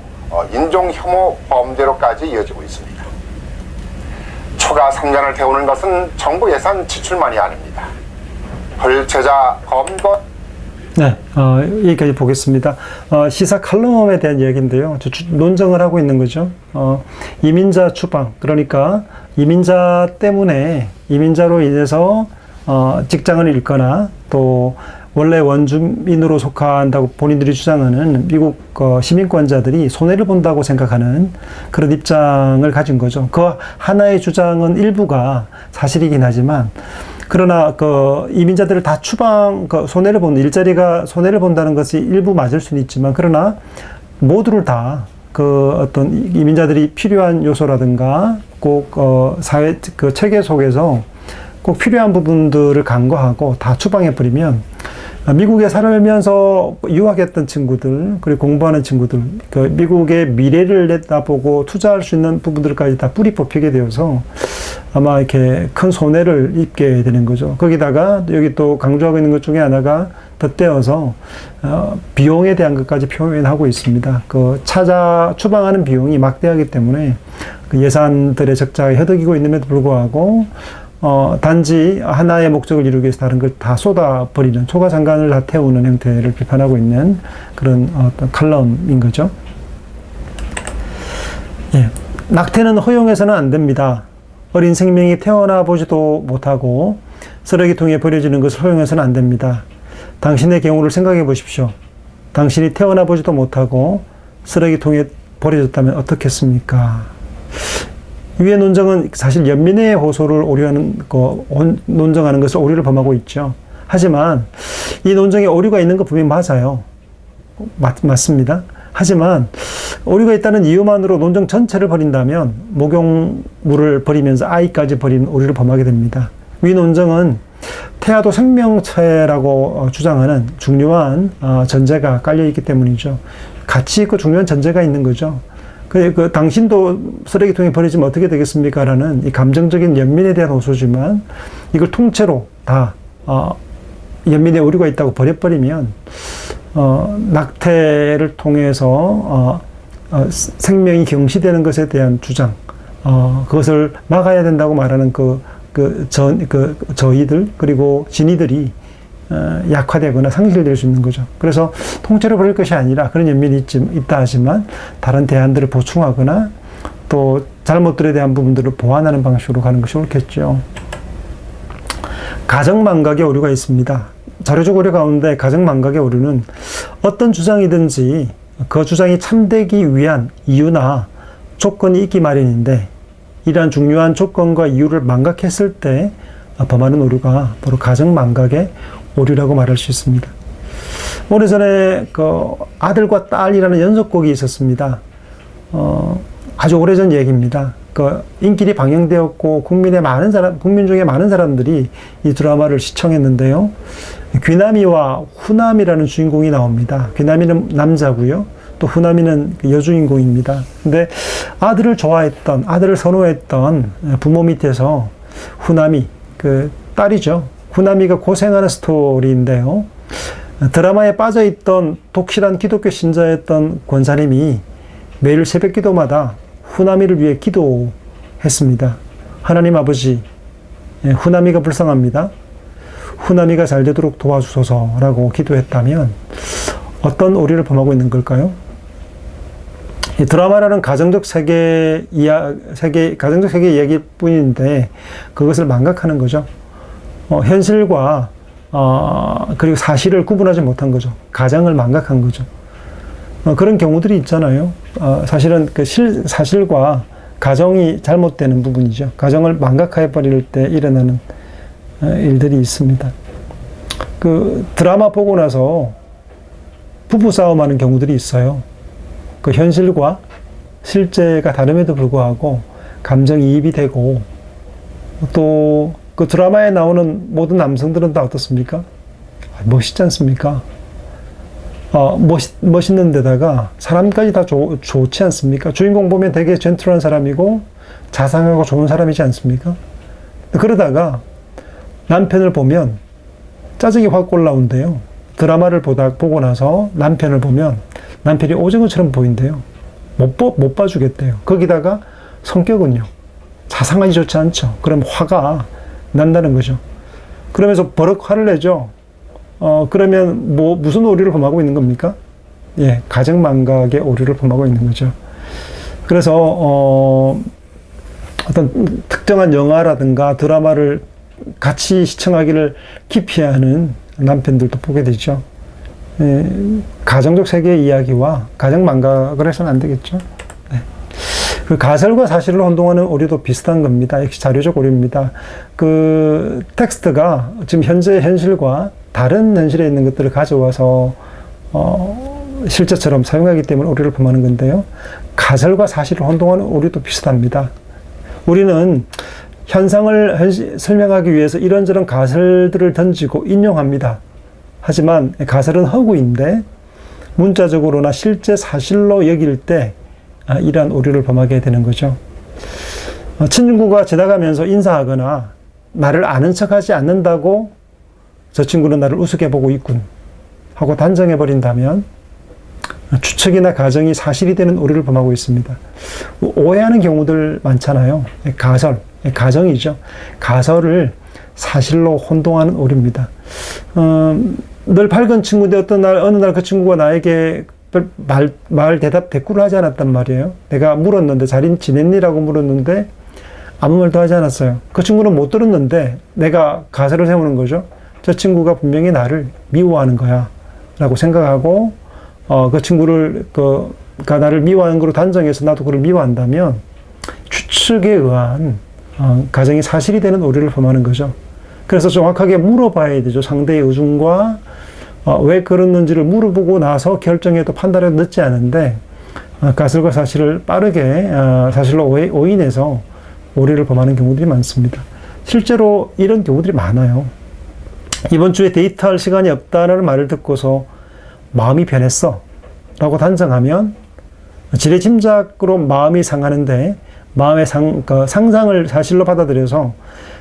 범죄로까지 이어지고 있습니다. 초가 삼간을 태우는 것은 정부 예산 지출만이 아닙니다. 불체자 검거. 네, 여기까지 보겠습니다. 시사 칼럼에 대한 이야기인데요. 논정을 하고 있는 거죠. 이민자 추방, 그러니까 이민자 때문에, 이민자로 인해서 직장을 잃거나 또 원래 원주민으로 속한다고 본인들이 주장하는 미국 시민권자들이 손해를 본다고 생각하는 그런 입장을 가진 거죠. 그 하나의 주장은 일부가 사실이긴 하지만 그러나 그 이민자들을 다 손해를 보는 일자리가 손해를 본다는 것이 일부 맞을 수는 있지만 그러나 모두를 다 그 어떤 이민자들이 필요한 요소라든가 꼭 사회 그 체계 속에서 꼭 필요한 부분들을 간과하고 다 추방해 버리면 미국에 살면서 유학했던 친구들 그리고 공부하는 친구들 그 미국의 미래를 내다보고 투자할 수 있는 부분들까지 다 뿌리 뽑히게 되어서 아마 이렇게 큰 손해를 입게 되는 거죠. 거기다가 여기 또 강조하고 있는 것 중에 하나가 덧대어서 비용에 대한 것까지 표현하고 있습니다. 그 추방하는 비용이 막대하기 때문에 그 예산들의 적자가 허덕이고 있음에도 불구하고 단지 하나의 목적을 이루기 위해서 다른 걸 다 쏟아버리는 초가상간을 다 태우는 형태를 비판하고 있는 그런 어떤 칼럼인 거죠. 예. 낙태는 허용해서는 안 됩니다. 어린 생명이 태어나 보지도 못하고 쓰레기통에 버려지는 것을 허용해서는 안 됩니다. 당신의 경우를 생각해 보십시오. 당신이 태어나 보지도 못하고 쓰레기통에 버려졌다면 어떻겠습니까? 위의 논정은 사실 연민의 호소를 논정하는 것을 오류를 범하고 있죠. 하지만 이 논정에 오류가 있는 거 분명히 맞아요. 맞습니다. 하지만 오류가 있다는 이유만으로 논정 전체를 버린다면 목욕물을 버리면서 아이까지 버리는 오류를 범하게 됩니다. 위 논정은 태아도 생명체라고 주장하는 중요한 전제가 깔려있기 때문이죠. 가치 있고 중요한 전제가 있는 거죠. 당신도 쓰레기통에 버리지면 어떻게 되겠습니까? 라는 이 감정적인 연민에 대한 호소지만 이걸 통째로 다 연민에 오류가 있다고 버려버리면 낙태를 통해서 생명이 경시되는 것에 대한 주장, 그것을 막아야 된다고 말하는 저희들 그리고 진이들이 약화되거나 상실될 수 있는 거죠. 그래서 통째로 버릴 것이 아니라 그런 연민이 있다 하지만 다른 대안들을 보충하거나 또 잘못들에 대한 부분들을 보완하는 방식으로 가는 것이 옳겠죠. 가정망각의 오류가 있습니다. 자료적 오류 가운데 가정망각의 오류는 어떤 주장이든지 그 주장이 참되기 위한 이유나 조건이 있기 마련인데 이러한 중요한 조건과 이유를 망각했을 때 범하는 오류가 바로 가정망각의 오류라고 말할 수 있습니다. 오래전에 아들과 딸이라는 연속곡이 있었습니다. 아주 오래전 얘기입니다. 인기리 방영되었고 국민 중에 많은 사람들이 이 드라마를 시청했는데요. 귀남이와 후남이라는 주인공이 나옵니다. 귀남이는 남자고요. 또 후남이는 여주인공입니다. 근데 아들을 선호했던 부모 밑에서 후남이, 딸이죠. 후남이가 고생하는 스토리인데요. 드라마에 빠져있던 독실한 기독교 신자였던 권사님이 매일 새벽 기도마다 후남이를 위해 기도했습니다. 하나님 아버지, 후남이가 불쌍합니다. 후남이가 잘 되도록 도와주소서라고 기도했다면 어떤 오류를 범하고 있는 걸까요? 이 드라마라는 가정적 세계 이야기일 뿐인데 그것을 망각하는 거죠. 현실과 그리고 사실을 구분하지 못한 거죠. 가정을 망각한 거죠. 그런 경우들이 있잖아요. 사실은 사실과 가정이 잘못되는 부분이죠. 가정을 망각해 버릴 때 일어나는 일들이 있습니다. 드라마 보고 나서 부부싸움하는 경우들이 있어요. 현실과 실제가 다름에도 불구하고 감정이입이 되고 또 드라마에 나오는 모든 남성들은 다 어떻습니까? 멋있지 않습니까? 멋있는 데다가 사람까지 다 좋지 않습니까? 주인공 보면 되게 젠틀한 사람이고 자상하고 좋은 사람이지 않습니까? 그러다가 남편을 보면 짜증이 확 올라온대요. 드라마를 보고 나서 남편을 보면 남편이 오징어처럼 보인대요. 못 봐주겠대요. 거기다가 성격은요. 자상하지 좋지 않죠. 그럼 화가 난다는 거죠. 그러면서 버럭 화를 내죠. 그러면 무슨 오류를 범하고 있는 겁니까? 예, 가정망각의 오류를 범하고 있는 거죠. 그래서 어떤 특정한 영화라든가 드라마를 같이 시청하기를 기피하는 남편들도 보게 되죠. 예, 가정적 세계의 이야기와 가정망각을 해서는 안 되겠죠. 네. 가설과 사실을 혼동하는 오류도 비슷한 겁니다. 역시 자료적 오류입니다. 텍스트가 지금 현재 현실과 다른 현실에 있는 것들을 가져와서 실제처럼 사용하기 때문에 오류를 범하는 건데요. 가설과 사실을 혼동하는 오류도 비슷합니다. 우리는 현상을 설명하기 위해서 이런저런 가설들을 던지고 인용합니다. 하지만 가설은 허구인데 문자적으로나 실제 사실로 여길 때 이러한 오류를 범하게 되는 거죠. 친구가 지나가면서 인사하거나 나를 아는 척하지 않는다고 저 친구는 나를 우습게 보고 있군 하고 단정해버린다면 추측이나 가정이 사실이 되는 오류를 범하고 있습니다. 오해하는 경우들 많잖아요. 가정이죠. 가설을 사실로 혼동하는 오류입니다. 늘 밝은 친구인데 어느 날 그 친구가 나에게 대꾸를 하지 않았단 말이에요. 내가 물었는데 잘 지냈니라고 물었는데 아무 말도 하지 않았어요. 그 친구는 못 들었는데 내가 가설을 세우는 거죠. 저 친구가 분명히 나를 미워하는 거야 라고 생각하고 그 친구를 가 나를 미워하는 걸로 단정해서 나도 그를 미워한다면 추측에 의한 가정이 사실이 되는 오류를 범하는 거죠. 그래서 정확하게 물어봐야 되죠. 상대의 의중과 왜 그랬는지를 물어보고 나서 결정해도 판단해도 늦지 않은데 가설과 사실을 빠르게 사실로 오인해서 오류를 범하는 경우들이 많습니다. 실제로 이런 경우들이 많아요. 이번 주에 데이트할 시간이 없다는 말을 듣고서 마음이 변했어 라고 단정하면 지레짐작으로 마음이 상하는데 마음의 상상을 사실로 받아들여서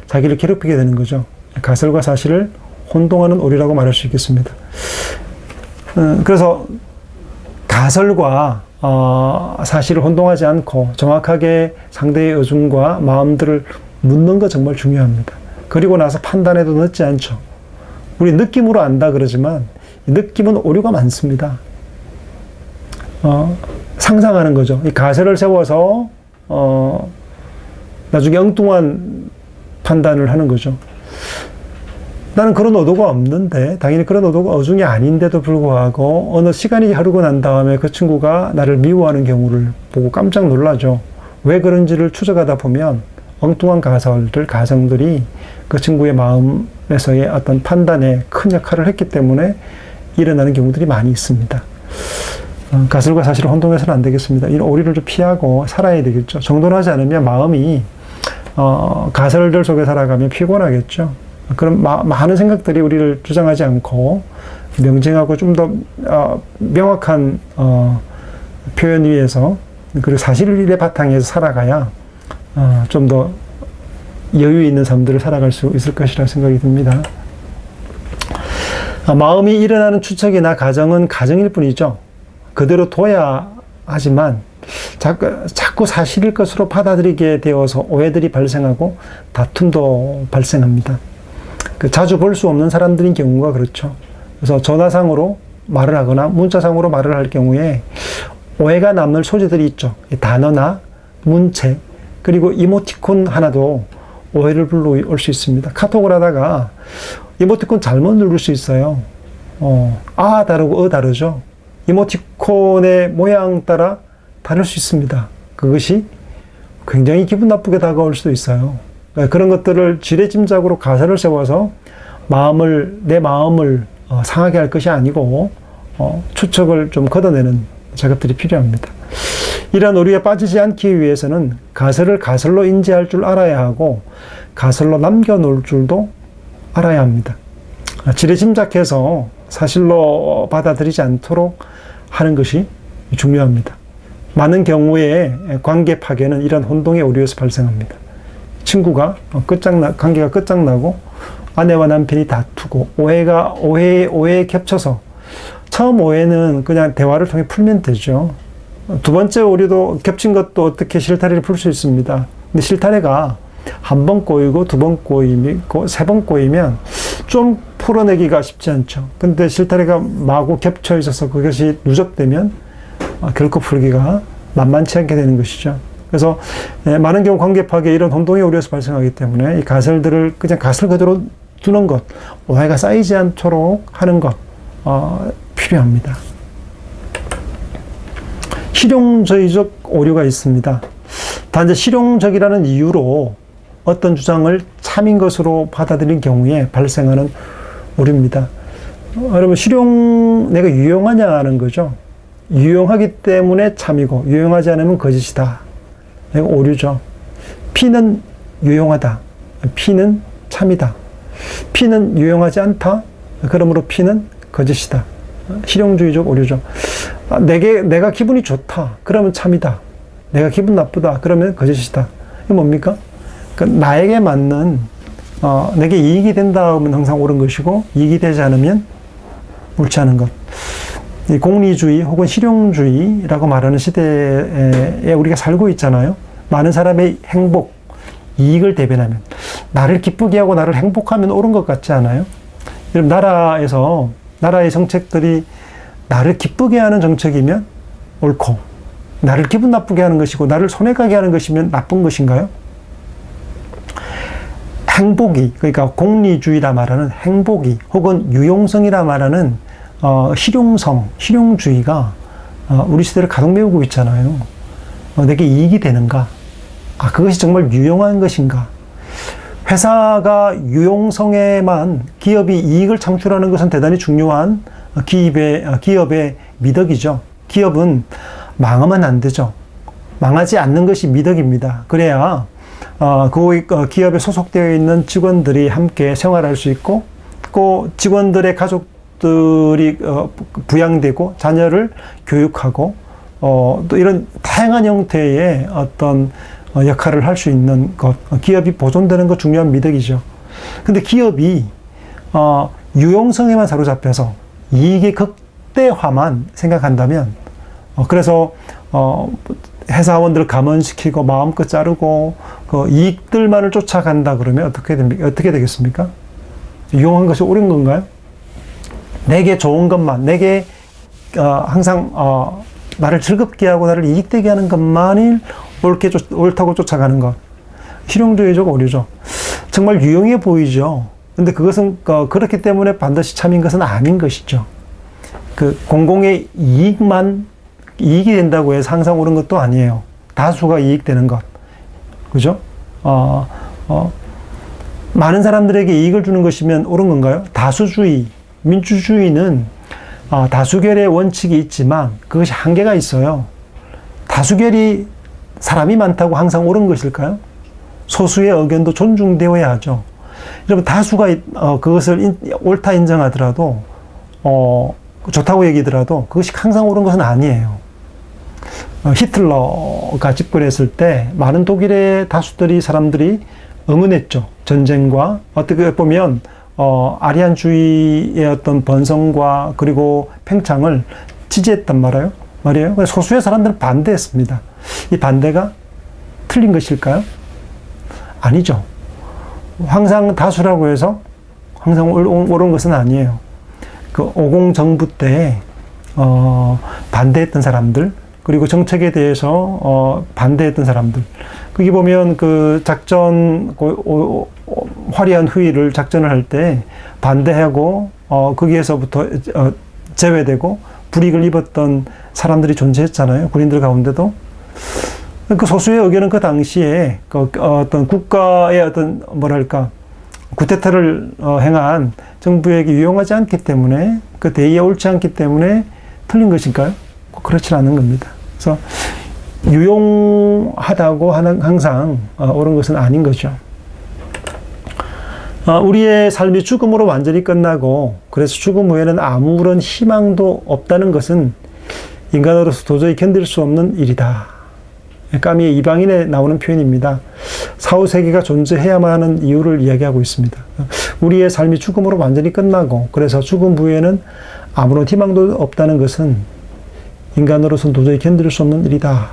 자기를 괴롭히게 되는 거죠. 가설과 사실을 혼동하는 오류라고 말할 수 있겠습니다. 그래서 가설과 사실을 혼동하지 않고 정확하게 상대의 의중과 마음들을 묻는 거 정말 중요합니다. 그리고 나서 판단해도 늦지 않죠. 우리 느낌으로 안다 그러지만 느낌은 오류가 많습니다. 상상하는 거죠. 이 가설을 세워서 나중에 엉뚱한 판단을 하는 거죠. 나는 그런 의도가 없는데, 당연히 그런 의도가 어중이 아닌데도 불구하고 어느 시간이 흐르고 난 다음에 그 친구가 나를 미워하는 경우를 보고 깜짝 놀라죠. 왜 그런지를 추적하다 보면 엉뚱한 가설들, 가정들이 그 친구의 마음에서의 어떤 판단에 큰 역할을 했기 때문에 일어나는 경우들이 많이 있습니다. 가설과 사실을 혼동해서는 안 되겠습니다. 이런 오류를 좀 피하고 살아야 되겠죠. 정돈하지 않으면 마음이 가설들 속에 살아가면 피곤하겠죠. 그럼 많은 생각들이 우리를 주장하지 않고 명징하고 좀 더 명확한 표현 위에서 그리고 사실의 바탕에서 살아가야 좀 더 여유 있는 삶들을 살아갈 수 있을 것이라 생각이 듭니다. 마음이 일어나는 추측이나 가정은 가정일 뿐이죠. 그대로 둬야 하지만 자꾸 사실일 것으로 받아들이게 되어서 오해들이 발생하고 다툼도 발생합니다. 자주 볼 수 없는 사람들인 경우가 그렇죠. 그래서 전화상으로 말을 하거나 문자상으로 말을 할 경우에 오해가 남을 소지들이 있죠. 단어나 문체 그리고 이모티콘 하나도 오해를 불러올 수 있습니다. 카톡을 하다가 이모티콘 잘못 누를 수 있어요. 다르고 다르죠. 이모티콘의 모양 따라 다를 수 있습니다. 그것이 굉장히 기분 나쁘게 다가올 수도 있어요. 그런 것들을 지레짐작으로 가설을 세워서 내 마음을 상하게 할 것이 아니고 추측을 좀 걷어내는 작업들이 필요합니다. 이러한 오류에 빠지지 않기 위해서는 가설을 가설로 인지할 줄 알아야 하고 가설로 남겨놓을 줄도 알아야 합니다. 지레짐작해서 사실로 받아들이지 않도록 하는 것이 중요합니다. 많은 경우에 관계 파괴는 이런 혼동의 오류에서 발생합니다. 친구가 관계가 끝장나고 아내와 남편이 다투고 오해에 겹쳐서 처음 오해는 그냥 대화를 통해 풀면 되죠. 두 번째 오류도 겹친 것도 어떻게 실타래를 풀 수 있습니다. 근데 실타래가 한 번 꼬이고 두 번 꼬이고 세 번 꼬이면 좀 풀어내기가 쉽지 않죠. 근데 실타래가 마구 겹쳐 있어서 그것이 누적되면 결코 풀기가 만만치 않게 되는 것이죠. 그래서 많은 경우 관계 파괴 이런 혼동의 오류에서 발생하기 때문에 이 가설들을 그냥 가설 그대로 두는 것, 오해가 쌓이지 않도록 하는 것 필요합니다. 실용주의적 오류가 있습니다. 단지 실용적이라는 이유로 어떤 주장을 참인 것으로 받아들인 경우에 발생하는 오류입니다. 여러분, 내가 유용하냐는 거죠. 유용하기 때문에 참이고 유용하지 않으면 거짓이다. 내가 오류죠. P는 유용하다. P는 참이다. P는 유용하지 않다. 그러므로 P는 거짓이다. 실용주의적 오류죠. 내가 기분이 좋다. 그러면 참이다. 내가 기분 나쁘다. 그러면 거짓이다. 이게 뭡니까? 나에게 맞는 내게 이익이 된다 하면 항상 옳은 것이고 이익이 되지 않으면 옳지 않은 것. 이 공리주의 혹은 실용주의라고 말하는 시대에 우리가 살고 있잖아요. 많은 사람의 행복, 이익을 대변하면 나를 기쁘게 하고 나를 행복하면 옳은 것 같지 않아요? 여러분, 나라의 정책들이 나를 기쁘게 하는 정책이면 옳고 나를 기분 나쁘게 하는 것이고 나를 손해가게 하는 것이면 나쁜 것인가요? 행복이, 그러니까 공리주의라 말하는 행복이, 혹은 유용성이라 말하는 실용주의가 우리 시대를 가동메우고 있잖아요. 내게 이익이 되는가? 그것이 정말 유용한 것인가? 회사가 유용성에만 기업이 이익을 창출하는 것은 대단히 중요한 기업의 미덕이죠. 기업은 망하면 안 되죠. 망하지 않는 것이 미덕입니다. 그래야 그 기업에 소속되어 있는 직원들이 함께 생활할 수 있고, 또 직원들의 가족들이 부양되고 자녀를 교육하고 또 이런 다양한 형태의 어떤 역할을 할 수 있는 것, 기업이 보존되는 것 중요한 미덕이죠. 근데 기업이 유용성에만 사로잡혀서 이익의 극대화만 생각한다면, 그래서 회사원들 감원시키고 마음껏 자르고 그 이익들만을 쫓아간다 그러면 어떻게 되겠습니까? 유용한 것이 옳은 건가요? 내게 좋은 것만, 내게 항상 나를 즐겁게 하고 나를 이익되게 하는 것만이 옳다고 쫓아가는 것. 실용주의적 오류죠. 정말 유용해 보이죠. 근데 그것은 그렇기 때문에 반드시 참인 것은 아닌 것이죠. 그 공공의 이익이 된다고 해서 항상 옳은 것도 아니에요. 다수가 이익되는 것. 그죠? 많은 사람들에게 이익을 주는 것이면 옳은 건가요? 다수주의, 민주주의는 다수결의 원칙이 있지만 그것이 한계가 있어요. 다수결이 사람이 많다고 항상 옳은 것일까요? 소수의 의견도 존중되어야 하죠. 여러분, 다수가 그것을 옳다 인정하더라도 좋다고 얘기하더라도 그것이 항상 옳은 것은 아니에요. 히틀러가 집권했을 때 많은 독일의 사람들이 응원했죠. 전쟁과 어떻게 보면 아리안주의의 어떤 번성과 그리고 팽창을 지지했단 말이에요. 그래서 소수의 사람들은 반대했습니다. 이 반대가 틀린 것일까요? 아니죠. 항상 다수라고 해서 항상 옳은 것은 아니에요. 그 50 정부 때 반대했던 사람들, 그리고 정책에 대해서 반대했던 사람들, 거기 보면 그 작전 화려한 후위를 작전을 할 때 반대하고 거기에서부터 제외되고 불이익을 입었던 사람들이 존재했잖아요. 군인들 가운데도. 그 소수의 의견은 그 당시에 어떤 국가의 어떤 쿠데타를 행한 정부에게 유용하지 않기 때문에, 그 대의에 옳지 않기 때문에 틀린 것일까요? 그렇지 않은 겁니다. 그래서 유용하다고 하는 항상 옳은 것은 아닌 거죠. 우리의 삶이 죽음으로 완전히 끝나고 그래서 죽음 후에는 아무런 희망도 없다는 것은 인간으로서 도저히 견딜 수 없는 일이다. 까미의 이방인에 나오는 표현입니다. 사후세계가 존재해야만 하는 이유를 이야기하고 있습니다. 우리의 삶이 죽음으로 완전히 끝나고 그래서 죽음 후에는 아무런 희망도 없다는 것은 인간으로서는 도저히 견딜 수 없는 일이다.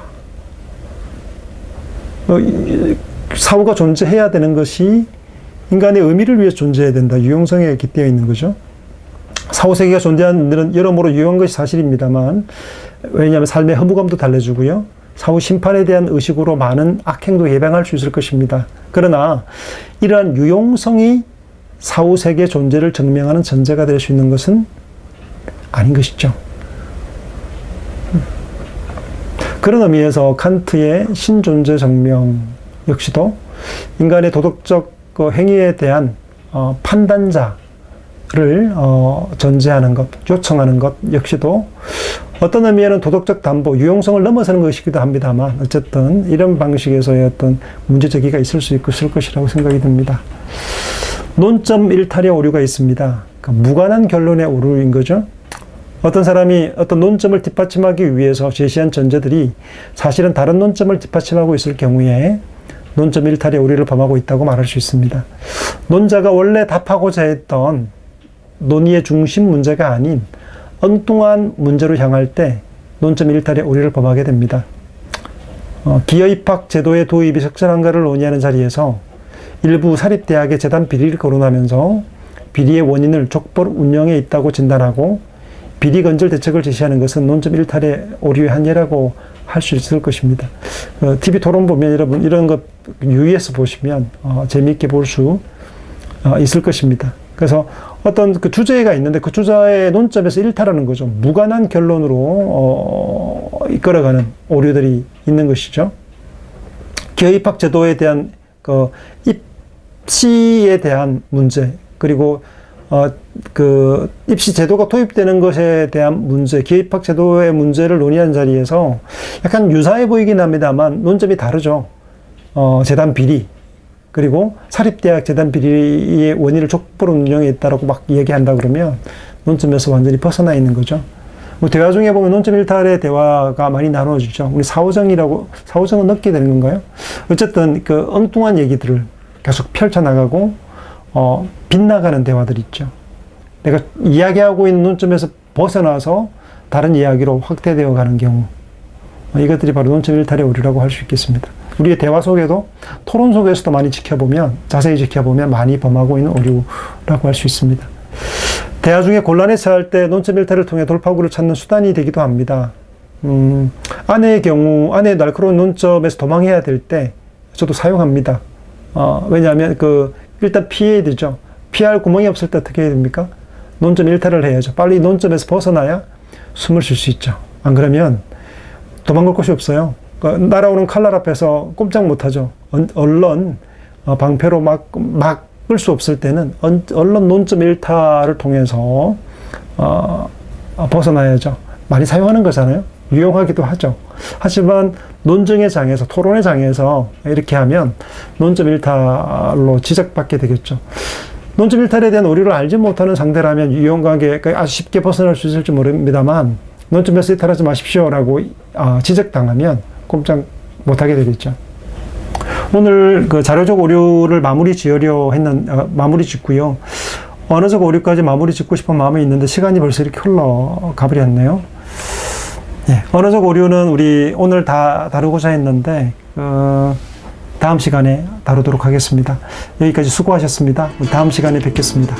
사후가 존재해야 되는 것이 인간의 의미를 위해 존재해야 된다. 유용성에 깃대어 있는 거죠. 사후세계가 존재하는 일은 여러모로 유용한 것이 사실입니다만, 왜냐하면 삶의 허무감도 달래주고요. 사후 심판에 대한 의식으로 많은 악행도 예방할 수 있을 것입니다. 그러나 이러한 유용성이 사후세계 존재를 증명하는 전제가 될 수 있는 것은 아닌 것이죠. 그런 의미에서 칸트의 신존재 증명 역시도 인간의 도덕적 행위에 대한 판단자를 전제하는 것, 요청하는 것 역시도 어떤 의미에는 도덕적 담보, 유용성을 넘어서는 것이기도 합니다만, 어쨌든 이런 방식에서의 어떤 문제제기가 있을 것이라고 생각이 듭니다. 논점 일탈의 오류가 있습니다. 그러니까 무관한 결론의 오류인 거죠. 어떤 사람이 어떤 논점을 뒷받침하기 위해서 제시한 전제들이 사실은 다른 논점을 뒷받침하고 있을 경우에 논점 일탈의 오류를 범하고 있다고 말할 수 있습니다. 논자가 원래 답하고자 했던 논의의 중심 문제가 아닌 엉뚱한 문제로 향할 때 논점 일탈의 오류를 범하게 됩니다. 기여입학 제도의 도입이 적절한가를 논의하는 자리에서 일부 사립대학의 재단 비리를 거론하면서 비리의 원인을 족벌 운영에 있다고 진단하고 비리 건절 대책을 제시하는 것은 논점 일탈의 오류의 한 예라고 할 수 있을 것입니다. TV 토론 보면 여러분 이런 것 유의해서 보시면 재미있게 볼 수 있을 것입니다. 그래서 어떤 그 주제가 있는데 그 주제의 논점에서 일탈하는 거죠. 무관한 결론으로 이끌어가는 오류들이 있는 것이죠. 기업입학 제도에 대한 그 입시에 대한 문제, 그리고 그 입시 제도가 도입되는 것에 대한 문제, 기업입학 제도의 문제를 논의한 자리에서 약간 유사해 보이긴 합니다만 논점이 다르죠. 재단 비리, 그리고 사립대학 재단 비리의 원인을 족보로 운영했다라고 막 얘기한다 그러면 논점에서 완전히 벗어나 있는 거죠. 뭐 대화 중에 보면 논점 일탈의 대화가 많이 나눠지죠. 우리 사오정은 넣게 되는 건가요? 어쨌든 그 엉뚱한 얘기들을 계속 펼쳐나가고 빗나가는 대화들 있죠. 내가 이야기하고 있는 논점에서 벗어나서 다른 이야기로 확대되어 가는 경우, 이것들이 바로 논점 일탈의 오류라고 할 수 있겠습니다. 우리의 대화 속에도, 토론 속에서도 많이 자세히 지켜보면 많이 범하고 있는 오류라고 할 수 있습니다. 대화 중에 곤란에 처할 때 논점 일탈을 통해 돌파구를 찾는 수단이 되기도 합니다. 아내의 경우, 아내의 날카로운 논점에서 도망해야 될 때 저도 사용합니다. 왜냐하면 일단 피해야 되죠. 피할 구멍이 없을 때 어떻게 해야 됩니까? 논점 일탈을 해야죠. 빨리 논점에서 벗어나야 숨을 쉴 수 있죠. 안 그러면 도망갈 곳이 없어요. 날아오는 칼날 앞에서 꼼짝 못하죠. 언론 방패로 막을 수 없을 때는 언론 논점 일탈을 통해서 벗어나야죠. 많이 사용하는 거잖아요. 유용하기도 하죠. 하지만 논쟁의 장에서, 토론의 장에서 이렇게 하면 논점 일탈로 지적받게 되겠죠. 논점 일탈에 대한 오류를 알지 못하는 상대라면 유용하게 아주 쉽게 벗어날 수 있을지 모릅니다만, 논점에서 일탈하지 마십시오라고 지적당하면 꼼짝 못하게 되겠죠. 오늘 그 자료적 오류를 마무리 짓고요. 언어적 오류까지 마무리 짓고 싶은 마음이 있는데 시간이 벌써 이렇게 흘러가 버렸네요. 예, 언어적 오류는 우리 오늘 다 다루고자 했는데 다음 시간에 다루도록 하겠습니다. 여기까지 수고하셨습니다. 다음 시간에 뵙겠습니다.